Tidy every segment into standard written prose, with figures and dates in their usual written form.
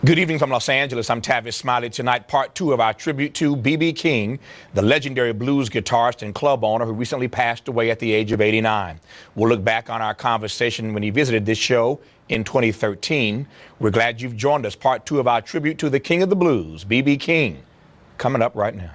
Good evening from Los Angeles. I'm Tavis Smiley. Tonight, part 2 of our tribute to B.B. King, the legendary blues guitarist and club owner who recently passed away at the age of 89. We'll look back on our conversation when he visited this show in 2013. We're glad you've joined us. Part 2 of our tribute to the King of the Blues, B.B. King, coming up right now.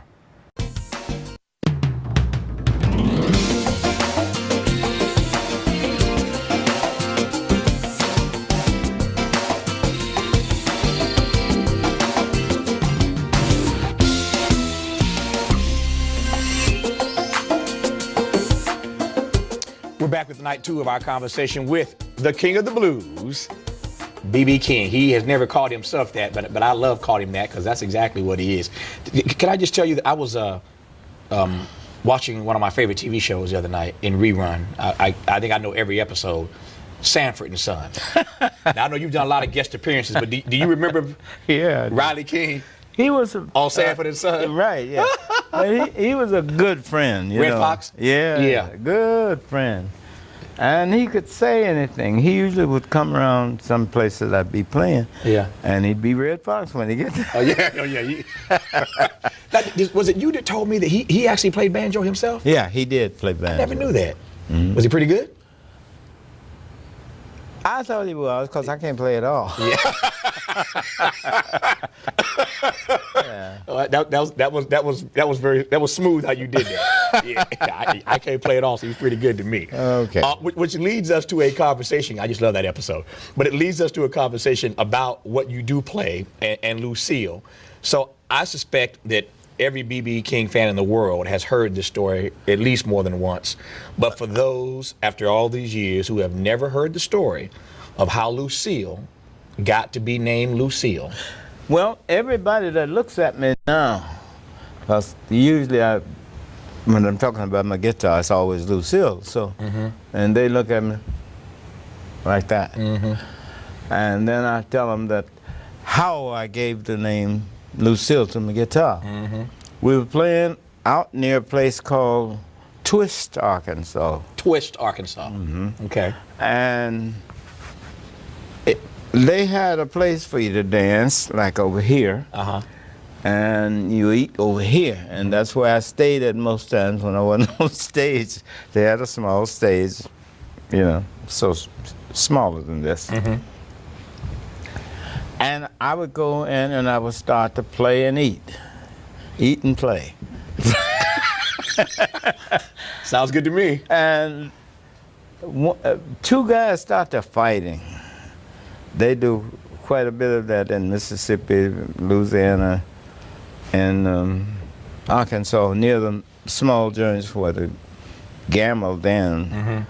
We're back with night 2 of our conversation with the King of the Blues, B.B. King. He has never called himself that, but I love calling him that because that's exactly what he is. Can I just tell you that I was watching one of my favorite TV shows the other night in rerun. I think I know every episode, Sanford and Son. Now, I know you've done a lot of guest appearances, but do you remember Riley King? He was on Sanford and Son. Right, yeah. But he was a good friend, you Red know. Fox? Yeah, good friend. And he could say anything. He usually would come around some places I'd be playing. Yeah. And he'd be Red Fox when he gets there. Oh, yeah. Was it you that told me that he actually played banjo himself? Yeah, he did play banjo. I never knew that. Mm-hmm. Was he pretty good? I thought he was, because I can't play at all. Yeah. That was smooth how you did that. Yeah, I can't play it all, so he's pretty good to me. Okay. Which leads us to a conversation. I just love that episode. But it leads us to a conversation about what you do play and Lucille. So I suspect that every B.B. King fan in the world has heard this story at least more than once. But for those, after all these years, who have never heard the story of how Lucille got to be named Lucille. Well, everybody that looks at me now, because usually when I'm talking about my guitar, it's always Lucille. So, and they look at me like that. And then I tell them that how I gave the name Lucille to my guitar. We were playing out near a place called Twist, Arkansas. Twist, Arkansas. Okay. And they had a place for you to dance, like over here. And you eat over here. And that's where I stayed at most times when I wasn't on stage. They had a small stage, you know, so smaller than this. And I would go in and I would start to play and eat. Eat and play. Sounds good to me. And two guys started fighting. They do quite a bit of that in Mississippi, Louisiana, and Arkansas, near the small joints where the gamble then.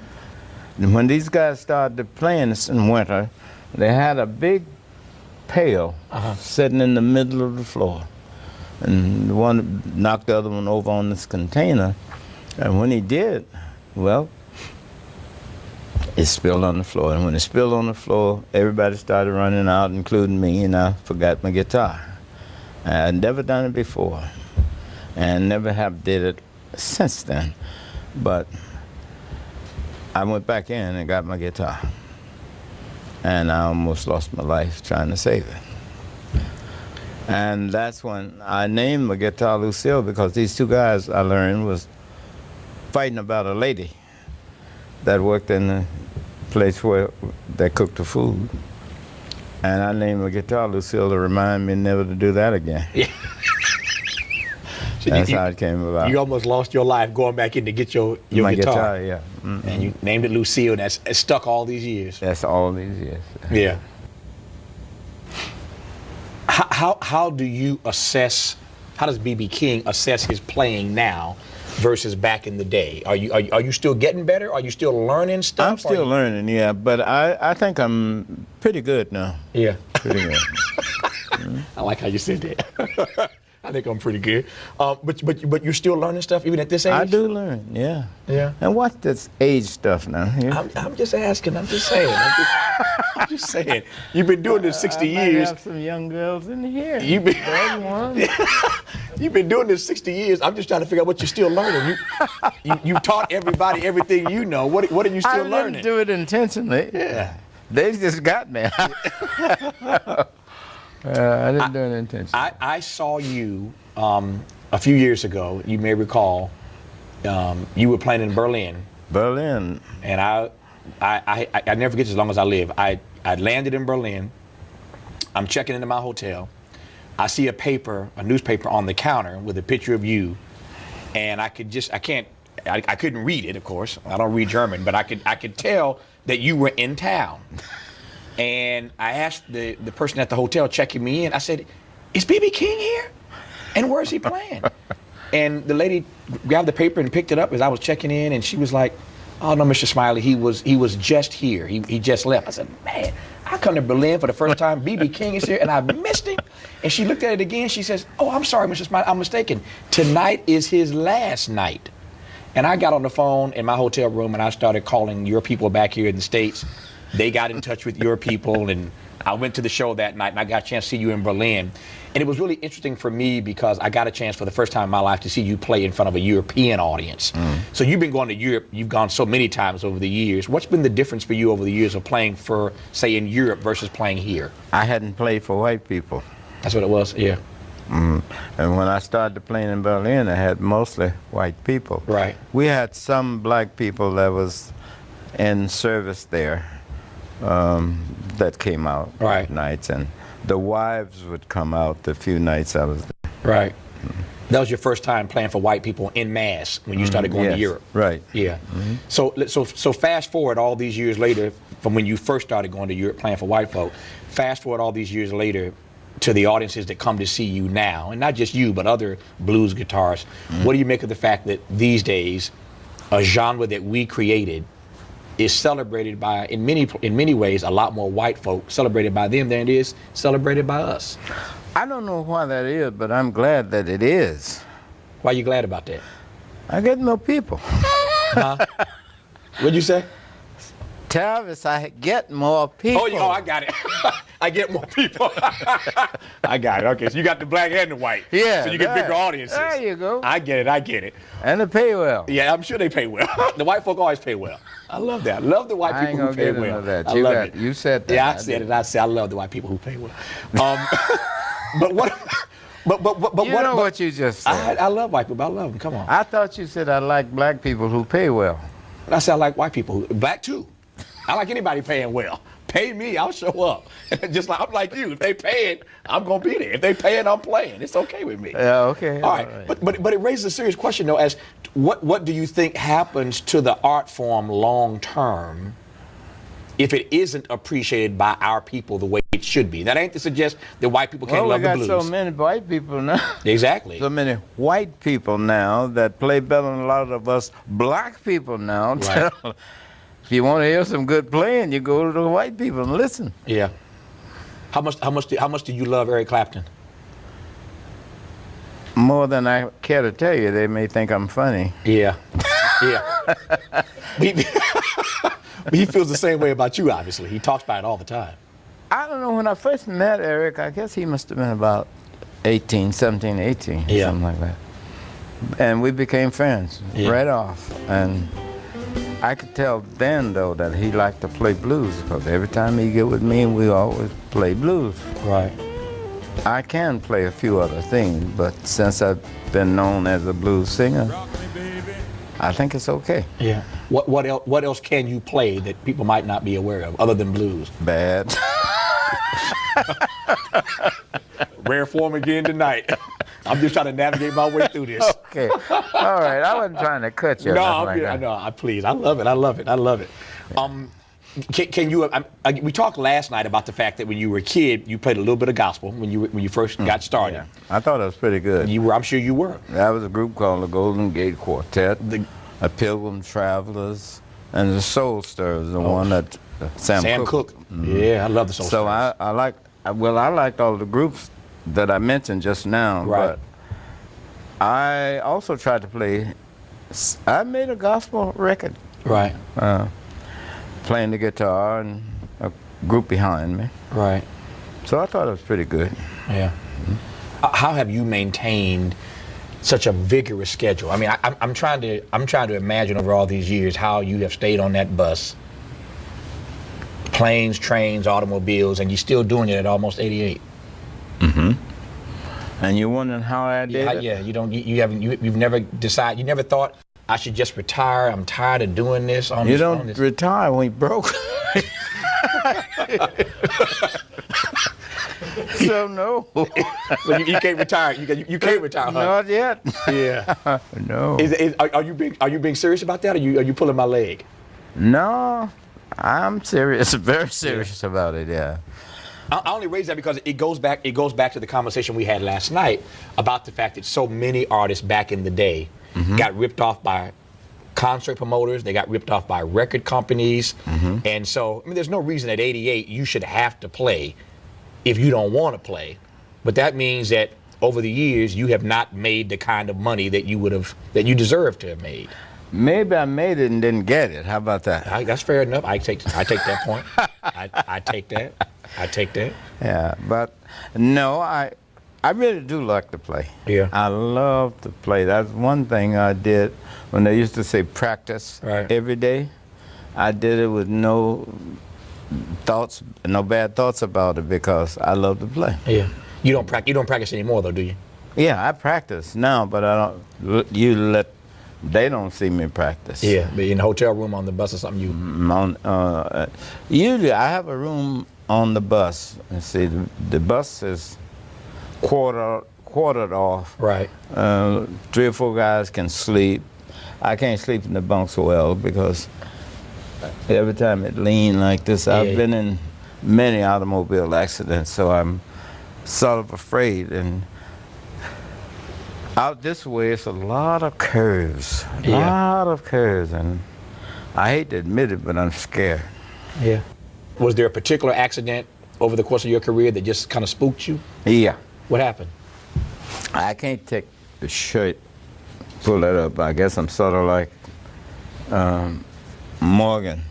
And when these guys started playing in winter, they had a big pail sitting in the middle of the floor. And the one knocked the other one over on this container. And when he did, well, it spilled on the floor. And when it spilled on the floor, everybody started running out, including me, and I forgot my guitar. I'd never done it before, and never have did it since then. But I went back in and got my guitar. And I almost lost my life trying to save it. And that's when I named my guitar Lucille, because these two guys, I learned, was fighting about a lady that worked in the place where they cooked the food. And I named my guitar Lucille to remind me never to do that again. Yeah. So that's how it came about. You almost lost your life going back in to get your my guitar. Yeah. And you named it Lucille, and that's stuck all these years. That's all these years. Yeah. How do you assess, how does B.B. King assess his playing now versus back in the day? Are you still getting better? Are you still learning stuff? I'm still learning, yeah, but I think I'm pretty good now. Yeah. Pretty good. I like how you said that. I think I'm pretty good. But you're still learning stuff even at this age? I do learn, yeah. Yeah. And what's this age stuff now? I'm just asking. I'm just saying. I'm just saying. You've been doing this 60 years. I have some young girls in here. You've been doing this 60 years. I'm just trying to figure out what you're still learning. You taught everybody everything you know. What are you still learning? I didn't do it intentionally. Yeah. They just got me. I didn't do it intentionally. I saw you a few years ago. You may recall. You were playing in Berlin. Berlin. And I never forget this as long as I live. I landed in Berlin. I'm checking into my hotel. I see a newspaper on the counter with a picture of you, and I couldn't read it, of course. I don't read German, but I could tell that you were in town. And I asked the person at the hotel checking me in, I said, "Is B.B. King here? And where's he playing?" And the lady grabbed the paper and picked it up as I was checking in, and she was like, "Oh no, Mr. Smiley, he was just here. He just left." I said, "Man, I come to Berlin for the first time. B.B. King is here, and I missed him." And she looked at it again. She says, "Oh, I'm sorry, Mr. Smiley, I'm mistaken. Tonight is his last night." And I got on the phone in my hotel room, and I started calling your people back here in the States. They got in touch with your people, and I went to the show that night, and I got a chance to see you in Berlin. And it was really interesting for me because I got a chance for the first time in my life to see you play in front of a European audience. So you've been going to Europe, you've gone so many times over the years. What's been the difference for you over the years of playing for, say, in Europe versus playing here? I hadn't played for white people. That's what it was, yeah. And when I started playing in Berlin, I had mostly white people. Right. We had some black people that was in service there that came out Right. nights, and the wives would come out the few nights I was there. Right. That was your first time playing for white people en masse when you started going to Yes, Europe. right. Yeah. So fast forward all these years later from when you first started going to Europe playing for white folk. Fast forward all these years later to the audiences that come to see you now, and not just you, but other blues guitarists. What do you make of the fact that these days, a genre that we created is celebrated by, in many ways, a lot more white folk celebrated by them than it is celebrated by us? I don't know why that is, but I'm glad that it is. Why are you glad about that? I get more people. What'd you say? Travis, I get more people. Oh, I got it. I get more people. I got it. Okay, so you got the black and the white. Yeah. So you get bigger audiences. There you go. I get it. And they pay well. Yeah, I'm sure they pay well. The white folk always pay well. I love that. I love the white I ain't people who gonna pay get well. into that. I You love got- it. you said that. Yeah, I I said did. it. I said I love the white people who pay well. But what? But You what? know but- what you just said. I love white people. I love them. Come on. I thought you said I like black people who pay well. I said I like white people. Black too. I like anybody paying well. Pay me, I'll show up. Just like I'm like you. If they paying, I'm gonna be there. If they paying, I'm playing. It's okay with me. Yeah, okay. All right. But it raises a serious question though, as what do you think happens to the art form long term if it isn't appreciated by our people the way it should be? That ain't to suggest that white people can't Well, love we the got blues. so many white people now. Exactly. So many white people now that play better than a lot of us black people now. Right. If you want to hear some good playing, you go to the white people and listen. Yeah. How much do you love Eric Clapton? More than I care to tell you. They may think I'm funny. Yeah. Yeah. He feels the same way about you, obviously. He talks about it all the time. I don't know, when I first met Eric, I guess he must have been about 17, 18, Yeah. something like that. And we became friends right off. And I could tell then, though, that he liked to play blues, because every time he get with me, we always play blues. Right. I can play a few other things, but since I've been known as a blues singer, I think it's okay. Yeah. What else can you play that people might not be aware of other than blues? Bad. Rare form again tonight. I'm just trying to navigate my way through this. Okay. All right. I wasn't trying to cut you. or No, nothing I'm like good. that. No, please. I love it. Can you? We talked last night about the fact that when you were a kid, you played a little bit of gospel when you first got started. Yeah. I thought it was pretty good. I'm sure you were. That was a group called the Golden Gate Quartet, The- the Pilgrim Travelers, and the Soul Stirrers, the one that Sam Cooke. Yeah, I love the Soul So Stirrers. I liked all the groups that I mentioned just now, Right. but I also tried to play. I made a gospel record, Right. playing the guitar and a group behind me. Right. So I thought it was pretty good. Yeah. How have you maintained such a vigorous schedule? I mean, I'm trying to imagine over all these years how you have stayed on that bus, planes, trains, automobiles, and you're still doing it at almost 88. And you're wondering how I did it? Yeah, you've never decided, you never thought, I should just retire, I'm tired of doing this on You this. don't retire when you're broke. So no. So you can't retire. You can't retire. Huh? Not yet. Yeah. No. Are you being serious about that? Or are you pulling my leg? No, I'm serious. Very serious about it. Yeah. I only raise that because it goes back to the conversation we had last night about the fact that so many artists back in the day got ripped off by concert promoters. They got ripped off by record companies. And so, I mean, there's no reason at 88 you should have to play if you don't want to play. But that means that over the years you have not made the kind of money that you deserve to have made. Maybe I made it and didn't get it. How about that? That's fair enough. I take that point. I take that. I take that. Yeah, but no, I really do like to play. Yeah. I love to play. That's one thing I did when they used to say practice every day. I did it with no bad thoughts about it because I love to play. Yeah. You don't practice anymore though, do you? Yeah, I practice now, but I don't. They don't see me practice. Yeah, but in the hotel room, on the bus or something, usually I have a room on the bus. And see, the bus is quartered off. Right. 3 or 4 guys can sleep. I can't sleep in the bunks well because every time it leans like this, I've been in many automobile accidents, so I'm sort of afraid. And out this way, it's a lot of curves. And I hate to admit it, but I'm scared. Yeah. Was there a particular accident over the course of your career that just kind of spooked you? Yeah. What happened? I can't take the shirt, pull that up. I guess I'm sort of like Morgan.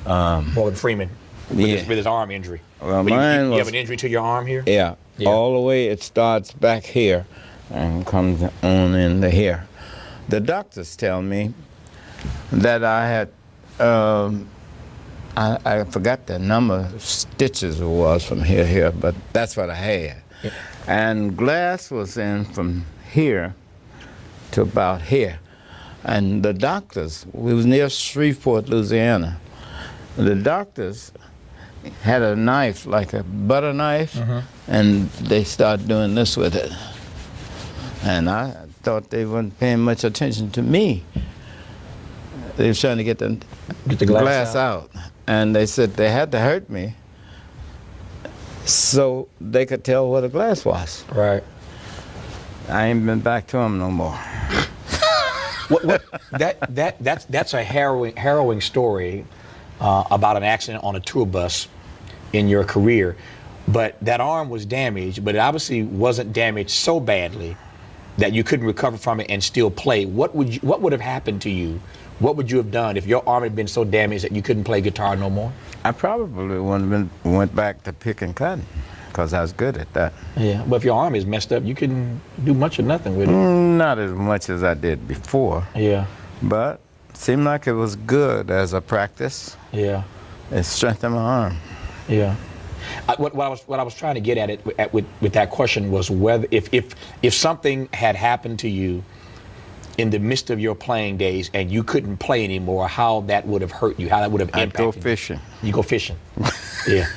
Morgan Freeman with his arm injury. Well, you have an injury to your arm here? Yeah. All the way it starts back here and comes on into here. The doctors tell me that I had, I forgot the number of stitches it was from here, but that's what I had. Yeah. And glass was in from here to about here. And the doctors, we was near Shreveport, Louisiana. The doctors had a knife, like a butter knife, and they started doing this with it. And I thought they weren't paying much attention to me. They were trying to get the glass out. And they said they had to hurt me so they could tell where the glass was. Right. I ain't been back to them no more. That's a harrowing story about an accident on a tour bus in your career. But that arm was damaged, but it obviously wasn't damaged so badly that you couldn't recover from it and still play. What would have happened to you? What would you have done if your arm had been so damaged that you couldn't play guitar no more? I probably went back to picking cotton because I was good at that. Yeah, but if your arm is messed up, you couldn't do much or nothing with it. Not as much as I did before. Yeah. But it seemed like it was good as a practice. Yeah. It strengthened my arm. Yeah. What I was trying to get at with that question was whether if something had happened to you in the midst of your playing days and you couldn't play anymore, how that would have hurt you, how that would have impacted you. I'd go fishing. You go fishing. Yeah.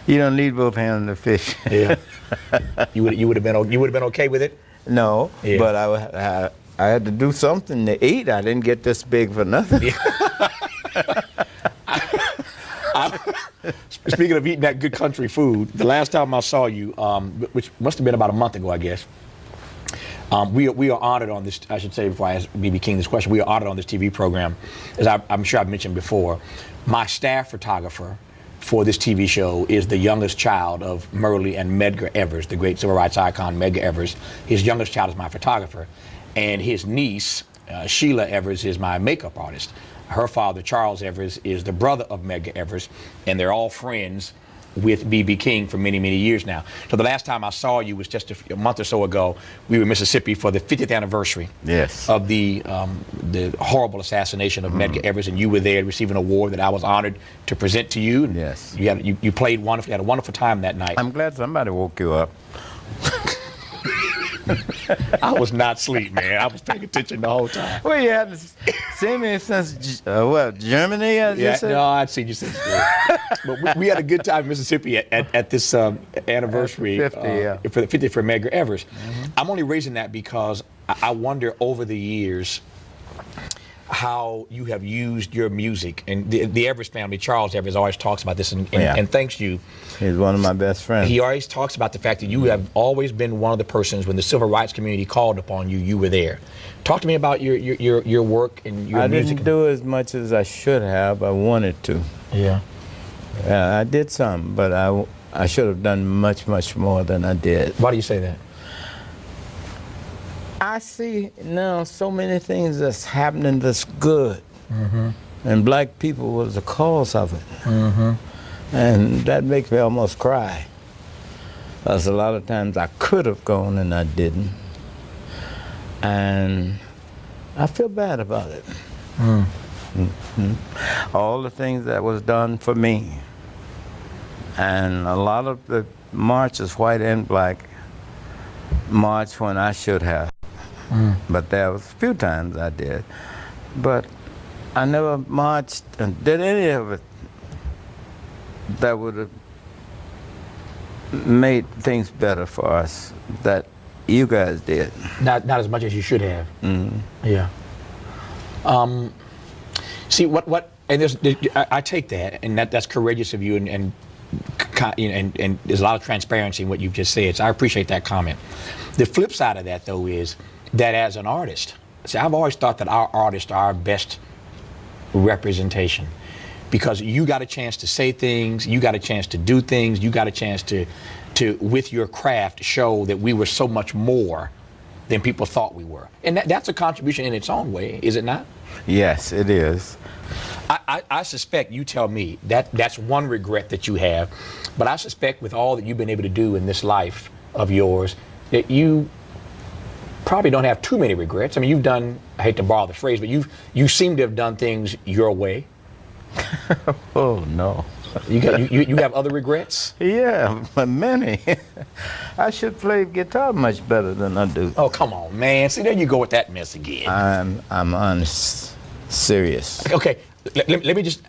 You don't need both hands to fish. Yeah. You would have been okay with it? No, yeah. But I had to do something to eat. I didn't get this big for nothing. Yeah. Speaking of eating that good country food, the last time I saw you, which must have been about a month ago, I guess, we are honored on this, I should say before I ask B.B. King this question, we are honored on this TV program, as I'm sure I've mentioned before. My staff photographer for this TV show is the youngest child of Myrlie and Medgar Evers, the great civil rights icon Medgar Evers. His youngest child is my photographer, and his niece, Sheila Evers, is my makeup artist. Her father, Charles Evers, is the brother of Medgar Evers, and they're all friends with B.B. King for many, many years now. So the last time I saw you was just a month or so ago. We were in Mississippi for the 50th anniversary of the horrible assassination of Medgar Evers, and you were there to receive an award that I was honored to present to you. Yes. You played wonderfully, had a wonderful time that night. I'm glad somebody woke you up. I was not asleep, man. I was paying attention the whole time. Well, you hadn't seen me since, what, Germany? Yeah, no, I'd seen you since then. But we had a good time in Mississippi at this anniversary 50, yeah. for the 50th for Medgar Evers. I'm only raising that because I wonder over the years how you have used your music. And the Evers family, Charles Evers, always talks about this and thanks you. He's one of my best friends. He always talks about the fact that you have always been one of the persons when the civil rights community called upon you, you were there. Talk to me about your work and your music. I didn't do as much as I should have. I wanted to. Yeah. I did some, but I should have done much, much more than I did. Why do you say that? I see now so many things that's happening that's good. And black people was the cause of it. And that makes me almost cry. Because a lot of times I could have gone and I didn't. And I feel bad about it. All the things that was done for me. And a lot of the marches, white and black, marched when I should have. But there was a few times I did. But I never marched and did any of it that would have made things better for us that you guys did. Not as much as you should have. Yeah. See what and I take that and that's courageous of you and there's a lot of transparency in what you've just said. So I appreciate that comment. The flip side of that though is that as an artist, see, I've always thought that our artists are our best representation because you got a chance to say things, you got a chance to do things, you got a chance to with your craft show that we were so much more than people thought we were. And that's a contribution in its own way, is it not? Yes, it is. I suspect, you tell me, that's one regret that you have, but I suspect with all that you've been able to do in this life of yours, that you probably don't have too many regrets. I mean, you've done, I hate to borrow the phrase, but you seem to have done things your way. Oh, no. You have other regrets? Yeah, but many. I should play guitar much better than I do. Oh, come on, man. See, there you go with that mess again. I'm honest, serious. Okay, let me just,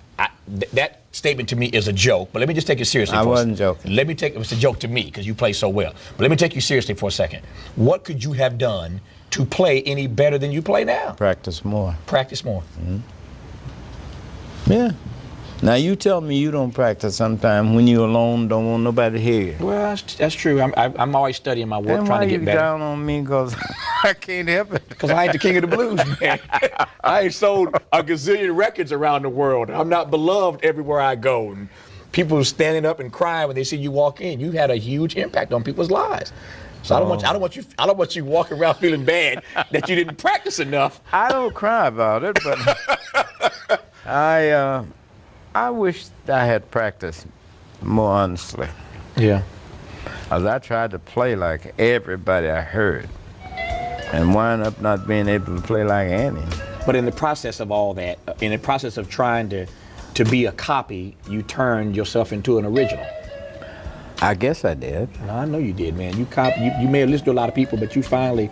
that statement to me is a joke, but let me just take it seriously. I wasn't joking. It was a joke to me because you play so well. But let me take you seriously for a second. What could you have done to play any better than you play now? Practice more. Practice more. Yeah. Now you tell me you don't practice sometime when you're alone, don't want nobody to hear you. Well, that's true. I'm always studying my work, Then trying to get better. Why you down on me? Because I can't help it. Because I ain't the king of the blues, man. I ain't sold a gazillion records around the world. I'm not beloved everywhere I go. And people standing up and crying when they see you walk in. You had a huge impact on people's lives. So I don't want you walking around feeling bad that you didn't practice enough. I don't cry about it, but I wish I had practiced more honestly. Yeah. As I tried to play like everybody I heard, and wound up not being able to play like Annie. But in the process of all that, in the process of trying to be a copy, you turned yourself into an original. I guess I did. No, I know you did, man. You may have listened to a lot of people, but you finally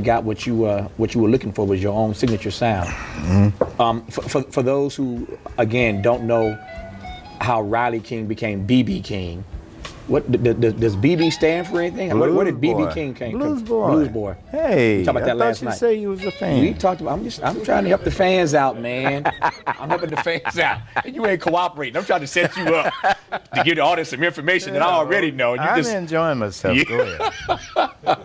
got what you were looking for was your own signature sound. For those who again don't know how Riley King became BB King, what does BB stand for anything? Where did BB King came from? Blues Boy. Blues Boy. Hey, We talked about that last I night. thought you say you was a fan. We talked about. I'm trying to help the fans out, man. I'm helping the fans out. And you ain't cooperating. I'm trying to set you up to give the audience some information that I already know. And I'm enjoying myself. Yeah. Go ahead.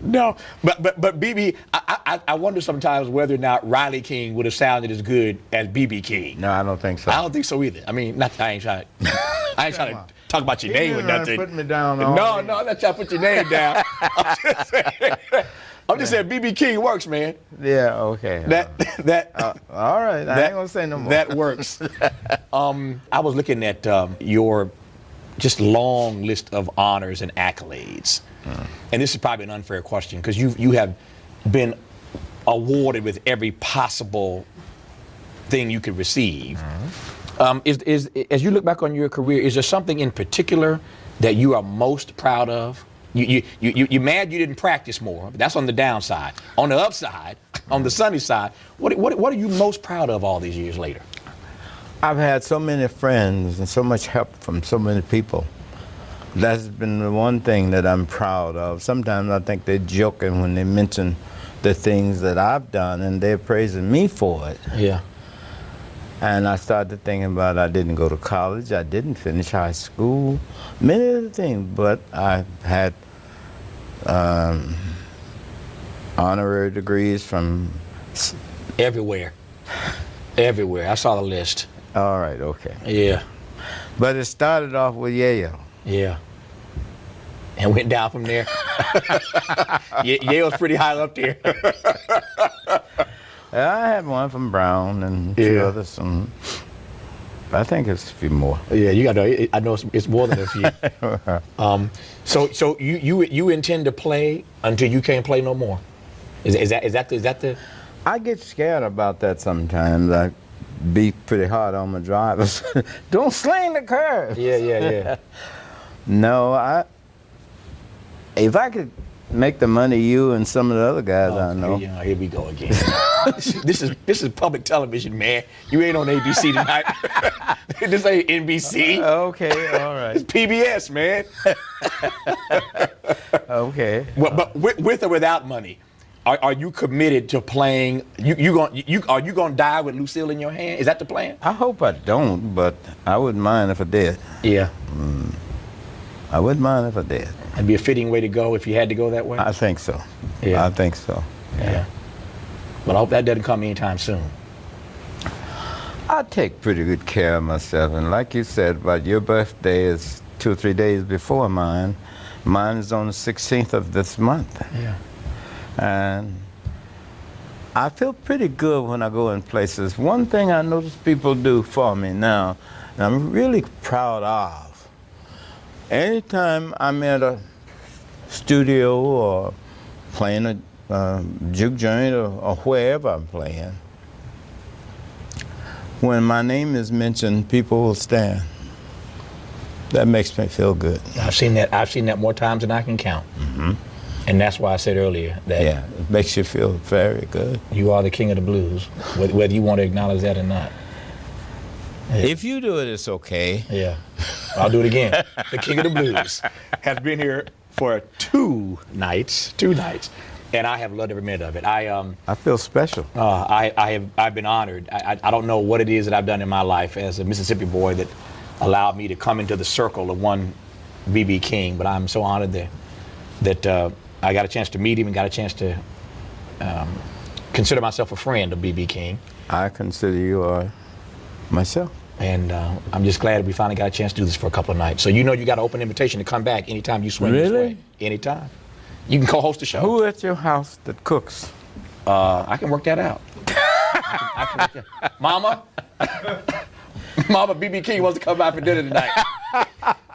No, but BB, I wonder sometimes whether or not Riley King would have sounded as good as BB King. No, I don't think so. I don't think so either. I mean, I ain't trying to talk about your name or nothing. Put me down. No, I'm not trying to put your name down. I'm just saying BB King works, man. Yeah. Okay. All right. I ain't gonna say no more. That works. I was looking at your just long list of honors and accolades. And this is probably an unfair question because you have been awarded with every possible thing you could receive. As you look back on your career, is there something in particular that you are most proud of You're mad you didn't practice more. But that's on the downside. On the upside, on the sunny side, what are you most proud of all these years later? I've had so many friends and so much help from so many people. That's been the one thing that I'm proud of. Sometimes I think they're joking when they mention the things that I've done and they're praising me for it. Yeah. And I started thinking about I didn't go to college, I didn't finish high school, many other things, but I had honorary degrees from... Everywhere. Everywhere. I saw the list. All right, okay. Yeah. But it started off with Yale. Yeah. And went down from there. Yale's pretty high up there. I had one from Brown and a few others. I think it's a few more. Yeah, you got to. I know it's more than a few. So you intend to play until you can't play no more? Is that the? I get scared about that sometimes. I be pretty hard on my drivers. Don't sling the curve. Yeah. No, if I could make the money you and some of the other guys I know. Yeah, here we go again. This is public television, man. You ain't on ABC tonight. This ain't NBC. Okay, all right. It's PBS, man. Okay. Well, but with or without money, are you committed to playing? Are you gonna die with Lucille in your hand? Is that the plan? I hope I don't, but I wouldn't mind if I did. Yeah. I wouldn't mind if I did. It'd be a fitting way to go if you had to go that way. I think so. Yeah. I think so. Yeah. But I hope that doesn't come anytime soon. I take pretty good care of myself, and like you said, but your birthday is 2 or 3 days before mine. Mine is on the 16th of this month. Yeah. And I feel pretty good when I go in places. One thing I notice people do for me now, and I'm really proud of, anytime I'm at a studio or playing a juke joint or wherever I'm playing, when my name is mentioned, people will stand. That makes me feel good. I've seen that more times than I can count. Mm-hmm. And that's why I said earlier that it makes you feel very good. you are the king of the blues, whether you want to acknowledge that or not. Yeah. If you do it, it's okay. Yeah. I'll do it again. The king of the blues has been here for two nights, and I have loved every minute of it. I feel special. I've been honored. I don't know what it is that I've done in my life as a Mississippi boy that allowed me to come into the circle of one B.B. King, but I'm so honored that I got a chance to meet him and got a chance to consider myself a friend of B.B. King. I consider you myself. And I'm just glad that we finally got a chance to do this for a couple of nights. So you know you got an open invitation to come back anytime you swing this way. Anytime. You can co-host the show. Who at your house that cooks? I can work that out. I can work that. Mama? Mama, B.B. King wants to come by for dinner tonight.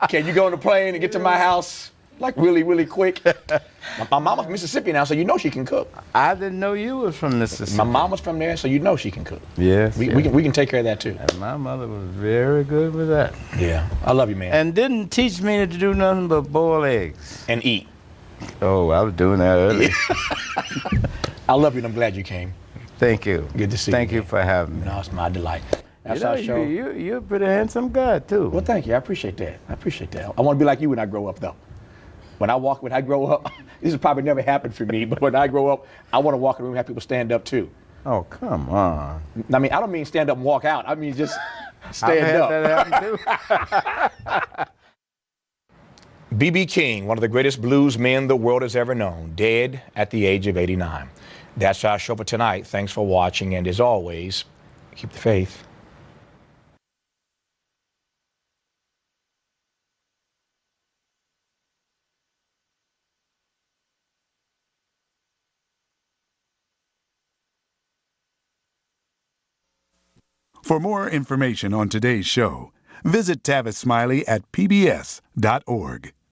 Can you go on the plane and get to my house like really, really quick? My mama's from Mississippi now, so you know she can cook. I didn't know you was from Mississippi. My mama's from there, so you know she can cook. Yes. We can take care of that too. And my mother was very good with that. Yeah. I love you, man. And didn't teach me to do nothing but boil eggs. And eat. Oh, I was doing that early. I love you and I'm glad you came. Thank you. Good to see you. Thank you for having me. No, it's my delight. That's You know, our show. you're a pretty handsome guy, too. Well, thank you. I appreciate that. I want to be like you when I grow up, though. When I grow up, this has probably never happened for me, but when I grow up, I want to walk in the room and have people stand up, too. Oh, come on. I mean, I don't mean stand up and walk out. I mean just stand I've up. had that happen, too. B.B. King, one of the greatest blues men the world has ever known, dead at the age of 89. That's our show for tonight. Thanks for watching, and as always, keep the faith. For more information on today's show, visit Tavis Smiley at pbs.org.